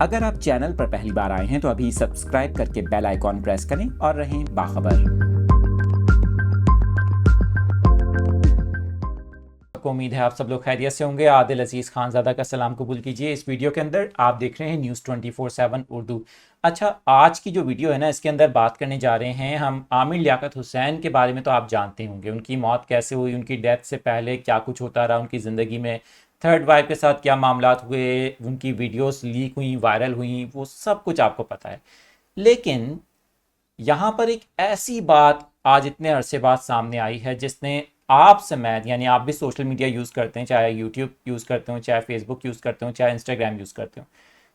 अगर आप चैनल पर पहली बार आए हैं तो अभी सब्सक्राइब करके बेल आइकॉन प्रेस करें और रहें बाखबर। उम्मीद है आप सब लोग खैरियत से होंगे। आदिल अजीज़ खानज़ादा का सलाम कबूल कीजिए। इस वीडियो के अंदर आप देख रहे हैं न्यूज़ 24/7 उर्दू। अच्छा, आज की जो वीडियो है ना, इसके अंदर बात करने जा रहे हैं हम आमिर लियाकत हुसैन के बारे में। तो आप जानते होंगे उनकी मौत कैसे हुई, उनकी डेथ से पहले क्या कुछ होता रहा उनकी ज़िंदगी में, थर्ड वाइफ के साथ क्या मामलात हुए, उनकी वीडियोस लीक हुई, वायरल हुई, वो सब कुछ आपको पता है। लेकिन यहाँ पर एक ऐसी बात आज इतने अरसे बाद सामने आई है जिसने आप समेत, यानी आप भी सोशल मीडिया यूज़ करते हैं, चाहे यूट्यूब यूज़ करते हो, चाहे फेसबुक यूज़ करते हो, चाहे इंस्टाग्राम यूज़ करते हो,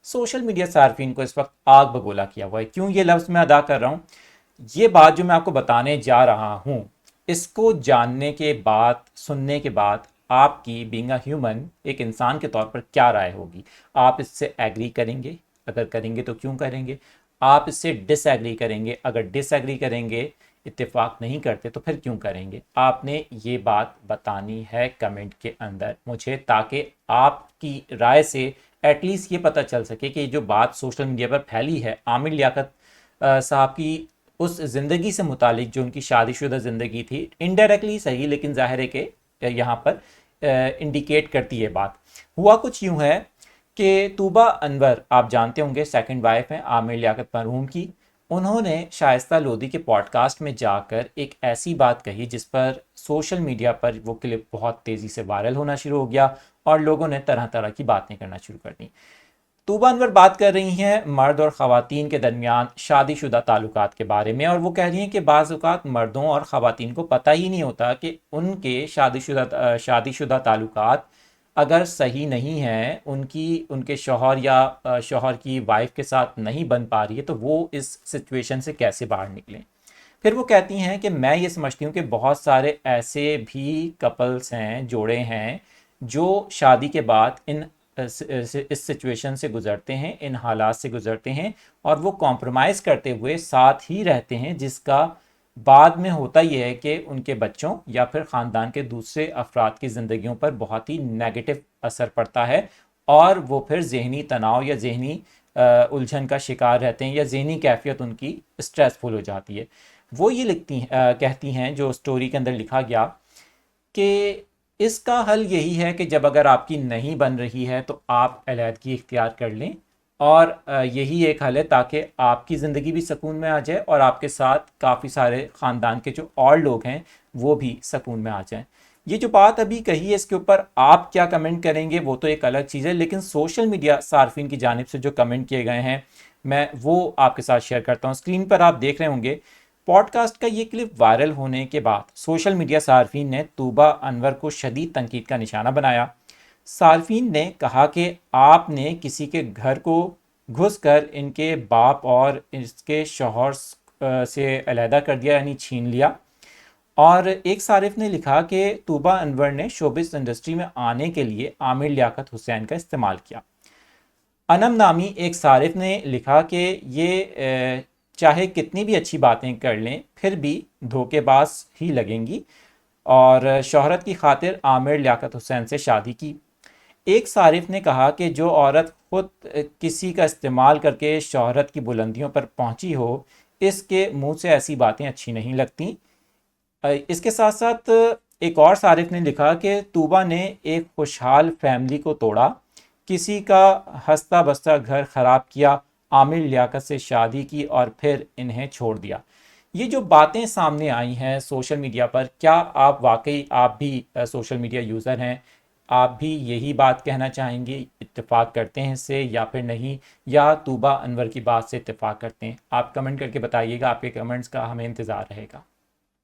सोशल मीडिया सार्फिन को इस वक्त आग बगोला किया हुआ है। क्यों ये लफ्ज़ मैं अदा कर रहा हूँ? ये बात जो मैं आपको बताने जा रहा हूँ, इसको जानने के बाद, सुनने के बाद आपकी बीइंग अ ह्यूमन, एक इंसान के तौर पर क्या राय होगी? आप इससे एग्री करेंगे? अगर करेंगे तो क्यों करेंगे? आप इससे डिसएग्री करेंगे? अगर डिसएग्री करेंगे, इत्तेफाक नहीं करते, तो फिर क्यों करेंगे? आपने ये बात बतानी है कमेंट के अंदर मुझे, ताकि आपकी राय से एटलीस्ट ये पता चल सके कि जो बात सोशल मीडिया पर फैली है आमिर लियाकत साहब की उस ज़िंदगी से मुतालिक, जो उनकी शादीशुदा ज़िंदगी थी, इनडायरेक्टली सही लेकिन ज़ाहिर है कि यहाँ पर इंडिकेट करती है बात। हुआ कुछ यूँ है कि तूबा अनवर, आप जानते होंगे, सेकंड वाइफ हैं आमिर लियाकत मरहूम की। उन्होंने शाइस्ता लोधी के पॉडकास्ट में जाकर एक ऐसी बात कही जिस पर सोशल मीडिया पर वो क्लिप बहुत तेज़ी से वायरल होना शुरू हो गया और लोगों ने तरह तरह की बातें करना शुरू कर दी। तूबा अनवर बात कर रही हैं मर्द और ख़वातीन के दरमियान शादीशुदा ताल्लुकात के बारे में, और वो कह रही हैं कि बाज़ औक़ात मर्दों और ख़वातीन को पता ही नहीं होता कि उनके शादीशुदा ताल्लुकात अगर सही नहीं हैं, उनके शौहर या शौहर की वाइफ के साथ नहीं बन पा रही है, तो वो इस सिचुएशन से कैसे बाहर निकलें। फिर वो कहती हैं कि मैं ये समझती हूँ कि बहुत सारे ऐसे भी कपल्स हैं, जोड़े हैं, जो शादी के बाद इस सिचुएशन से गुज़रते हैं, इन हालात से गुज़रते हैं, और वो कॉम्प्रोमाइज़ करते हुए साथ ही रहते हैं, जिसका बाद में होता ये है कि उनके बच्चों या फिर ख़ानदान के दूसरे अफराद की ज़िंदगियों पर बहुत ही नेगेटिव असर पड़ता है, और वो फिर ज़हनी तनाव या ज़हनी उलझन का शिकार रहते हैं, या ज़हनी कैफियत उनकी स्ट्रेसफुल हो जाती है। वो ये कहती हैं, जो स्टोरी के अंदर लिखा गया, कि इसका हल यही है कि जब अगर आपकी नहीं बन रही है तो आप अलहदगी इख्तियार कर लें, और यही एक हल है ताकि आपकी ज़िंदगी भी सुकून में आ जाए और आपके साथ काफ़ी सारे ख़ानदान के जो और लोग हैं वो भी सुकून में आ जाएं। ये जो बात अभी कही है, इसके ऊपर आप क्या कमेंट करेंगे वो तो एक अलग चीज़ है, लेकिन सोशल मीडिया सार्फिन की जानिब से जो कमेंट किए गए हैं, मैं वो आपके साथ शेयर करता हूँ। स्क्रीन पर आप देख रहे होंगे, पॉडकास्ट का ये क्लिप वायरल होने के बाद सोशल मीडिया सार्फिन ने तूबा अनवर को शदीद तनकीद का निशाना बनाया। सार्फिन ने कहा कि आपने किसी के घर को घुसकर इनके बाप और इसके शौहर से अलहदा कर दिया, यानी छीन लिया। और एक सारिफ ने लिखा कि तूबा अनवर ने शोबिस इंडस्ट्री में आने के लिए आमिर लियाकत हुसैन का इस्तेमाल किया। अनम नामी एक सारिफ ने लिखा कि ये चाहे कितनी भी अच्छी बातें कर लें फिर भी धोखेबाज ही लगेंगी, और शोहरत की खातिर आमिर लियाकत हुसैन से शादी की। एक सारिफ ने कहा कि जो औरत खुद किसी का इस्तेमाल करके शोहरत की बुलंदियों पर पहुंची हो, इसके मुंह से ऐसी बातें अच्छी नहीं लगती। इसके साथ साथ एक और सारिफ ने लिखा कि तूबा ने एक खुशहाल फैमिली को तोड़ा, किसी का हंसता बसता घर ख़राब किया, आमिर लियाकत से शादी की और फिर इन्हें छोड़ दिया। ये जो बातें सामने आई हैं सोशल मीडिया पर, क्या आप वाकई, आप भी सोशल मीडिया यूज़र हैं, आप भी यही बात कहना चाहेंगे, इत्तेफाक करते हैं इससे या फिर नहीं, या तूबा अनवर की बात से इत्तेफाक करते हैं? आप कमेंट करके बताइएगा, आपके कमेंट्स का हमें इंतज़ार रहेगा।